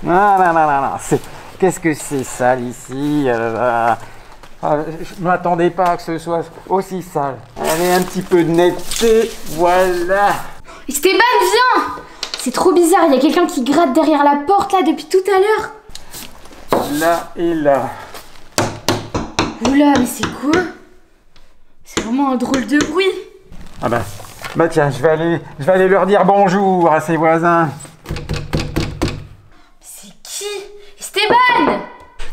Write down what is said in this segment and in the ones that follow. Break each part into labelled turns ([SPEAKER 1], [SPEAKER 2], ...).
[SPEAKER 1] Non, non, non, non, non. Qu'est-ce que c'est sale ici? Je m'attendais pas à que ce soit aussi sale. Allez, un petit peu de netteté, voilà.
[SPEAKER 2] Esteban, viens! C'est trop bizarre, il y a quelqu'un qui gratte derrière la porte là depuis tout à l'heure.
[SPEAKER 1] Là et là.
[SPEAKER 2] Oula, mais c'est quoi? C'est vraiment un drôle de bruit.
[SPEAKER 1] Ah bah tiens, je vais aller leur dire bonjour à ses voisins.
[SPEAKER 2] C'est qui? Esteban!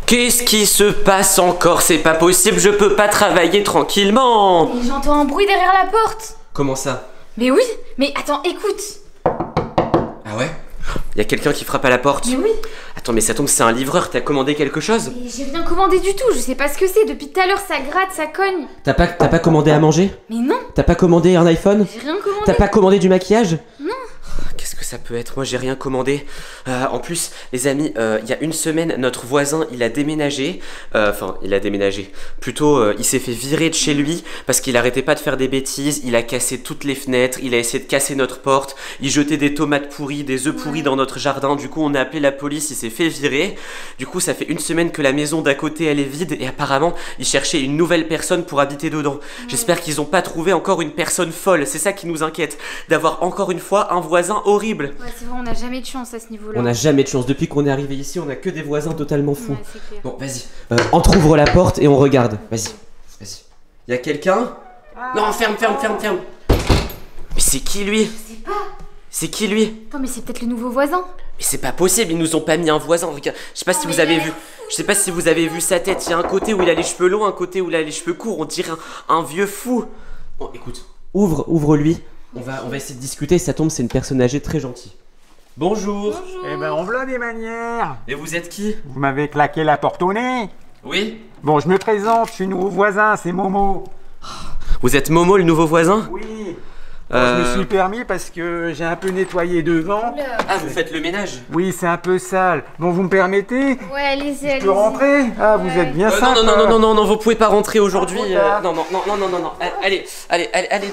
[SPEAKER 3] Qu'est-ce qui se passe encore? C'est pas possible, je peux pas travailler tranquillement.
[SPEAKER 2] Et j'entends un bruit derrière la porte.
[SPEAKER 3] Comment ça?
[SPEAKER 2] Mais oui, mais attends, écoute.
[SPEAKER 3] Ah ouais? Y a quelqu'un qui frappe à la porte.
[SPEAKER 2] Mais oui.
[SPEAKER 3] Attends, mais ça tombe, c'est un livreur, t'as commandé quelque chose?
[SPEAKER 2] Mais j'ai rien commandé du tout, je sais pas ce que c'est. Depuis tout à l'heure, ça gratte, ça cogne.
[SPEAKER 3] T'as pas commandé à manger?
[SPEAKER 2] Mais non,
[SPEAKER 3] T'as pas commandé un iPhone?
[SPEAKER 2] j'ai rien commandé.
[SPEAKER 3] T'as pas commandé du maquillage?
[SPEAKER 2] Non.
[SPEAKER 3] Qu'est-ce que ça peut être? Moi j'ai rien commandé. En plus, les amis, il y a une semaine, notre voisin il a déménagé. Enfin, il a déménagé. Plutôt, il s'est fait virer de chez lui parce qu'il arrêtait pas de faire des bêtises. Il a cassé toutes les fenêtres, il a essayé de casser notre porte. Il jetait des tomates pourries, des œufs pourris dans notre jardin. Du coup, on a appelé la police, il s'est fait virer. Du coup, ça fait une semaine que la maison d'à côté elle est vide et apparemment, ils cherchaient une nouvelle personne pour habiter dedans. J'espère qu'ils ont pas trouvé encore une personne folle. C'est ça qui nous inquiète. D'avoir encore une fois un voisin horrible.
[SPEAKER 2] Ouais, c'est vrai, on n'a jamais de chance à ce niveau-là.
[SPEAKER 3] On n'a jamais de chance. Depuis qu'on est arrivé ici, on a que des voisins totalement fous.
[SPEAKER 2] Ouais, c'est clair.
[SPEAKER 3] Bon, vas-y. Entrouvre la porte et on regarde. Vas-y. Vas-y. Y a quelqu'un? Non, ferme. Mais c'est qui lui?
[SPEAKER 2] Je sais pas.
[SPEAKER 3] C'est qui lui?
[SPEAKER 2] Attends, mais c'est peut-être le nouveau voisin.
[SPEAKER 3] Mais c'est pas possible, ils nous ont pas mis un voisin. Regarde, je sais pas si
[SPEAKER 2] mais
[SPEAKER 3] vous avez
[SPEAKER 2] il a
[SPEAKER 3] vu. Je sais pas si vous avez vu sa tête. Il y a un côté où il a les cheveux longs, un côté où il a les cheveux courts. On dirait un vieux fou. Bon, écoute, ouvre-lui. On va essayer de discuter. Ça tombe, c'est une personne âgée très gentille. Bonjour.
[SPEAKER 1] Eh ben, on voit des manières.
[SPEAKER 3] Et vous êtes qui?
[SPEAKER 1] Vous m'avez claqué la porte au nez.
[SPEAKER 3] Oui.
[SPEAKER 1] Bon, je me présente, je suis nouveau voisin, c'est Momo.
[SPEAKER 3] Vous êtes Momo, le nouveau voisin?
[SPEAKER 1] Oui. Bon, je me suis permis parce que j'ai un peu nettoyé devant.
[SPEAKER 2] Oula.
[SPEAKER 3] Ah, vous faites le ménage?
[SPEAKER 1] Oui, c'est un peu sale. Bon, vous me permettez?
[SPEAKER 2] Ouais, allez-y,
[SPEAKER 1] Je
[SPEAKER 2] allez-y.
[SPEAKER 1] peux rentrer? Ah, vous êtes bien sympa.
[SPEAKER 3] Non, vous pouvez pas rentrer aujourd'hui.
[SPEAKER 1] Ah,
[SPEAKER 3] Non. Allez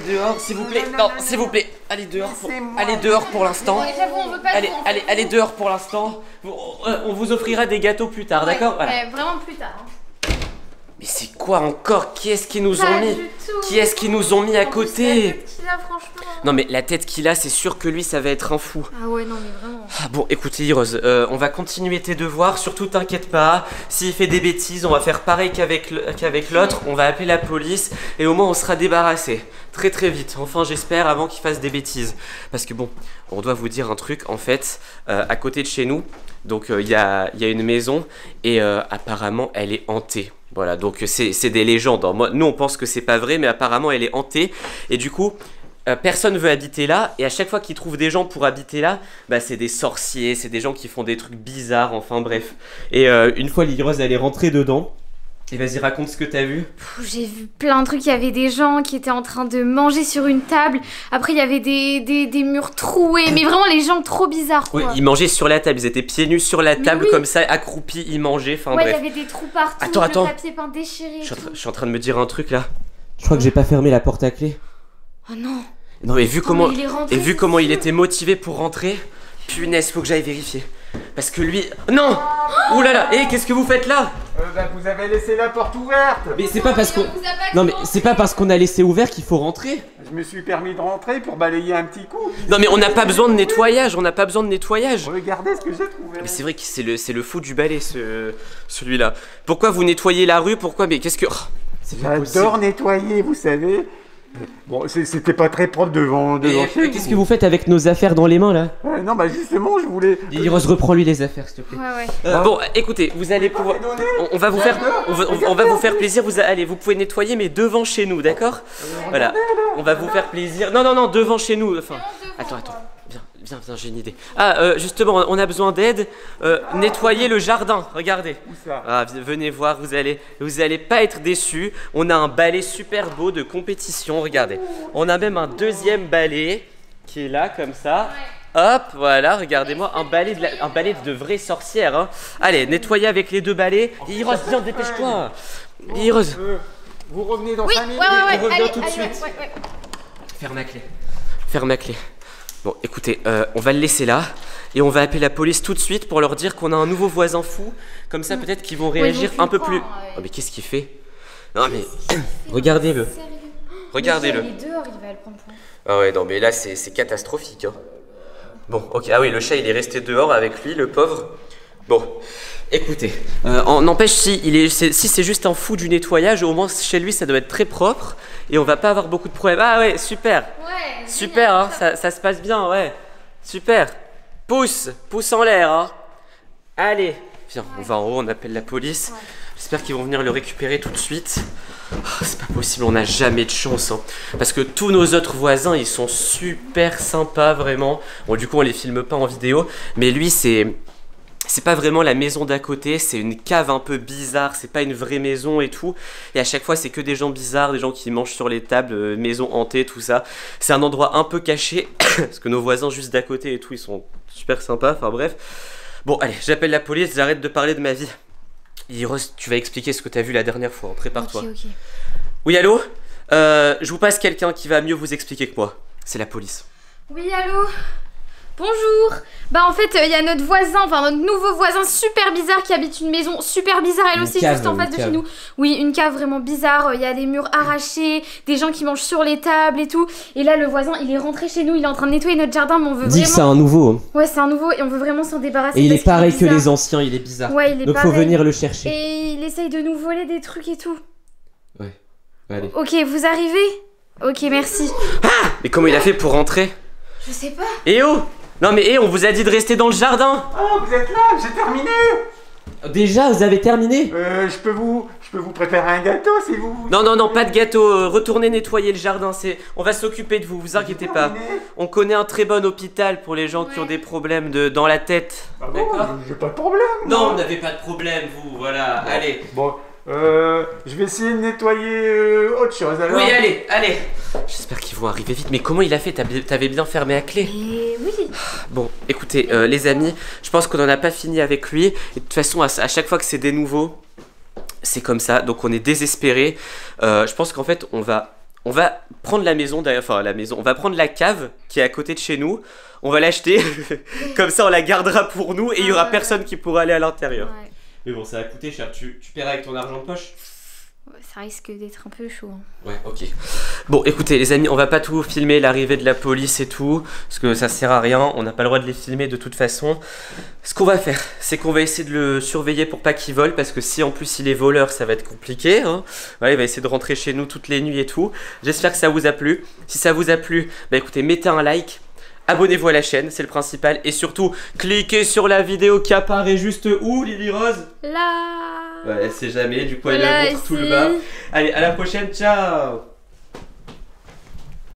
[SPEAKER 3] dehors, s'il vous plaît. Non, s'il vous plaît. Allez dehors pour l'instant.
[SPEAKER 2] Ouais, j'avoue, on veut pas trop, en fait.
[SPEAKER 3] Allez dehors pour l'instant. On vous offrira des gâteaux plus tard, d'accord? Voilà.
[SPEAKER 2] Ouais, vraiment plus tard.
[SPEAKER 3] Mais c'est quoi encore? Qui est-ce qui nous ont
[SPEAKER 2] Pas
[SPEAKER 3] mis?
[SPEAKER 2] du tout.
[SPEAKER 3] Qui est-ce qui nous ont mis à
[SPEAKER 2] En plus, la
[SPEAKER 3] côté?
[SPEAKER 2] tête qu'il a, franchement.
[SPEAKER 3] Non mais la tête qu'il a, c'est sûr que lui, ça va être un fou.
[SPEAKER 2] Ah ouais, non, mais vraiment.
[SPEAKER 3] Ah bon, écoute Rose, on va continuer tes devoirs, surtout t'inquiète pas. S'il fait des bêtises, on va faire pareil qu'avec l'autre, on va appeler la police et au moins on sera débarrassé. Très très vite, enfin j'espère, avant qu'il fasse des bêtises. Parce que bon, on doit vous dire un truc, en fait, à côté de chez nous, donc il y a une maison et apparemment elle est hantée. Voilà, donc c'est des légendes. Moi, nous on pense que c'est pas vrai, mais apparemment elle est hantée. Et du coup, personne veut habiter là. Et à chaque fois qu'ils trouvent des gens pour habiter là, bah c'est des sorciers, c'est des gens qui font des trucs bizarres, enfin bref. Et une fois Rose elle est rentrée dedans. Et vas-y, raconte ce que t'as vu.
[SPEAKER 2] J'ai vu plein de trucs, il y avait des gens qui étaient en train de manger sur une table. Après, il y avait des murs troués, mais vraiment les gens trop bizarres, quoi.
[SPEAKER 3] Oui, ils mangeaient sur la table, ils étaient pieds nus sur la table
[SPEAKER 2] oui.
[SPEAKER 3] comme ça, accroupis, ils mangeaient, enfin
[SPEAKER 2] Ouais, il y
[SPEAKER 3] bref.
[SPEAKER 2] avait des trous partout,
[SPEAKER 3] Attends.
[SPEAKER 2] le papier peint déchiré.
[SPEAKER 3] Je suis en train de me dire un truc là. Je crois que j'ai pas fermé la porte à clé.
[SPEAKER 2] Oh non.
[SPEAKER 3] Non mais vu comment,
[SPEAKER 2] mais il est rentré,
[SPEAKER 3] et vu
[SPEAKER 2] c'est
[SPEAKER 3] comment il
[SPEAKER 2] sûr.
[SPEAKER 3] était motivé pour rentrer, punaise, faut que j'aille vérifier. Parce que lui... Non. Ouh là là, qu'est-ce que vous faites là?
[SPEAKER 1] Bah, vous avez laissé la porte ouverte.
[SPEAKER 3] Mais c'est pas parce qu'on...
[SPEAKER 2] On vous a pas
[SPEAKER 3] Non mais
[SPEAKER 2] commencé.
[SPEAKER 3] c'est pas parce qu'on a laissé ouvert qu'il faut rentrer.
[SPEAKER 1] Je me suis permis de rentrer pour balayer un petit coup.
[SPEAKER 3] Non mais on n'a pas besoin de nettoyage, on n'a pas besoin de nettoyage.
[SPEAKER 1] Regardez ce que j'ai trouvé.
[SPEAKER 3] Mais c'est vrai que c'est le fou du balai celui-là. Pourquoi vous nettoyez la rue? Pourquoi? Mais qu'est-ce que... Oh, c'est pas possible.
[SPEAKER 1] J'adore nettoyer, vous savez. Bon, c'était pas très propre devant
[SPEAKER 3] Et
[SPEAKER 1] chez
[SPEAKER 3] qu'est-ce que vous faites avec nos affaires dans les mains là?
[SPEAKER 1] Non, bah justement, je voulais...
[SPEAKER 3] Rose, reprends-lui les affaires s'il te plaît.
[SPEAKER 2] Ouais.
[SPEAKER 3] Bon, écoutez, vous allez pouvoir... On va vous faire... On va vous faire plaisir, allez, vous pouvez nettoyer mais devant chez nous, d'accord? Voilà, on va vous faire plaisir. Non, devant chez nous, enfin... Attends, viens, j'ai une idée. Ah, justement, on a besoin d'aide. Nettoyer le jardin, regardez.
[SPEAKER 1] Où ça?
[SPEAKER 3] Ah, venez voir, vous allez pas être déçus. On a un balai super beau de compétition, regardez. On a même un deuxième balai qui est là, comme ça. Hop, voilà, regardez-moi, un balai de vraie sorcière. Hein. Allez, nettoyez avec les deux balais. Rose, viens, dépêche-toi. Rose.
[SPEAKER 1] Vous revenez dans
[SPEAKER 2] Oui,
[SPEAKER 1] 5 minutes.
[SPEAKER 2] ouais.
[SPEAKER 3] on revient
[SPEAKER 2] Allez,
[SPEAKER 3] tout de suite.
[SPEAKER 2] ouais.
[SPEAKER 3] Ferme la clé. Bon, écoutez, on va le laisser là. Et on va appeler la police tout de suite pour leur dire qu'on a un nouveau voisin fou. Comme ça, peut-être qu'ils vont réagir un peu plus... Oh, mais qu'est-ce qu'il fait? Non, mais... Regardez-le. Regardez-le.
[SPEAKER 2] Il est dehors, il va le prendre pour...
[SPEAKER 3] Ah ouais, non, mais là, c'est catastrophique. Hein. Bon, ok. Ah oui, le chat, il est resté dehors avec lui, le pauvre. Bon, écoutez, n'empêche, si c'est juste un fou du nettoyage, au moins chez lui, ça doit être très propre. Et on va pas avoir beaucoup de problèmes. Ah ouais, super.
[SPEAKER 2] Ouais,
[SPEAKER 3] super, hein, ça se passe bien, ouais. Super. Pouce en l'air, hein. Allez, viens, on va en haut, on appelle la police. Ouais. J'espère qu'ils vont venir le récupérer tout de suite. Oh, c'est pas possible, on n'a jamais de chance, hein. Parce que tous nos autres voisins, ils sont super sympas, vraiment. Bon, du coup, on les filme pas en vidéo. Mais lui, c'est pas vraiment la maison d'à côté, c'est une cave un peu bizarre, c'est pas une vraie maison et tout. Et à chaque fois, c'est que des gens bizarres, des gens qui mangent sur les tables, maison hantée, tout ça. C'est un endroit un peu caché, parce que nos voisins juste d'à côté et tout, ils sont super sympas, enfin bref. Bon, allez, j'appelle la police, j'arrête de parler de ma vie. Iros, tu vas expliquer ce que t'as vu la dernière fois, prépare-toi.
[SPEAKER 2] Ok.
[SPEAKER 3] Oui, allô? Je vous passe quelqu'un qui va mieux vous expliquer que moi. C'est la police.
[SPEAKER 2] Oui, allô? Bonjour. Bah en fait, il y a notre voisin, enfin notre nouveau voisin super bizarre qui habite une maison super bizarre, elle aussi, juste en face de chez nous. Oui, une cave vraiment bizarre, il y a des murs arrachés, des gens qui mangent sur les tables et tout. Et là, le voisin, il est rentré chez nous, il est en train de nettoyer notre jardin, mais on veut
[SPEAKER 3] Dis
[SPEAKER 2] vraiment...
[SPEAKER 3] que c'est un nouveau. Hein.
[SPEAKER 2] Ouais, c'est un nouveau et on veut vraiment s'en débarrasser.
[SPEAKER 3] Et il est pareil que les anciens, il est bizarre.
[SPEAKER 2] Ouais, il est
[SPEAKER 3] donc
[SPEAKER 2] pareil.
[SPEAKER 3] faut venir le chercher.
[SPEAKER 2] Et il essaye de nous voler des trucs et tout.
[SPEAKER 3] Ouais, allez.
[SPEAKER 2] Ok, vous arrivez? Ok, merci.
[SPEAKER 3] Ah! Mais comment il a fait pour rentrer?
[SPEAKER 2] Je sais pas.
[SPEAKER 3] Eh oh! Non mais on vous a dit de rester dans le jardin.
[SPEAKER 1] Ah, vous êtes là, j'ai terminé.
[SPEAKER 3] Déjà, vous avez terminé?
[SPEAKER 1] Je peux vous préparer un gâteau si vous...
[SPEAKER 3] Non, pas de gâteau, retournez nettoyer le jardin, on va s'occuper de vous, vous inquiétez pas. On connaît un très bon hôpital pour les gens qui ont des problèmes dans la tête.
[SPEAKER 1] Ah bon, j'ai pas de problème.
[SPEAKER 3] Non, vous n'avez pas de problème, vous, voilà, bon, allez.
[SPEAKER 1] Bon, je vais essayer de nettoyer autre chose alors.
[SPEAKER 3] Oui, allez. J'espère qu'ils vont arriver vite, mais comment il a fait? T'avais bien fermé à clé?
[SPEAKER 2] Oui.
[SPEAKER 3] Bon, écoutez, les amis, je pense qu'on n'en a pas fini avec lui. Et de toute façon, à chaque fois que c'est des nouveaux, c'est comme ça, donc on est désespéré. Je pense qu'en fait, on va prendre la maison, enfin la maison, on va prendre la cave qui est à côté de chez nous. On va l'acheter, comme ça on la gardera pour nous et il n'y aura personne qui pourra aller à l'intérieur. Ouais. Mais bon, ça va coûter cher, tu paieras avec ton argent de poche?
[SPEAKER 2] Ça risque d'être un peu chaud.
[SPEAKER 3] Ouais, ok. Bon, écoutez, les amis, on va pas tout filmer, l'arrivée de la police et tout, parce que ça sert à rien, on n'a pas le droit de les filmer de toute façon. Ce qu'on va faire, c'est qu'on va essayer de le surveiller pour pas qu'il vole, parce que si en plus il est voleur, ça va être compliqué. Hein. Ouais, il va essayer de rentrer chez nous toutes les nuits et tout. J'espère que ça vous a plu. Si ça vous a plu, bah écoutez, mettez un like. Abonnez-vous à la chaîne, c'est le principal. Et surtout, cliquez sur la vidéo qui apparaît juste où, Lily Rose?
[SPEAKER 2] Là.
[SPEAKER 3] Ouais, elle sait jamais, du coup elle montre tout le bas. Allez, à la prochaine, ciao.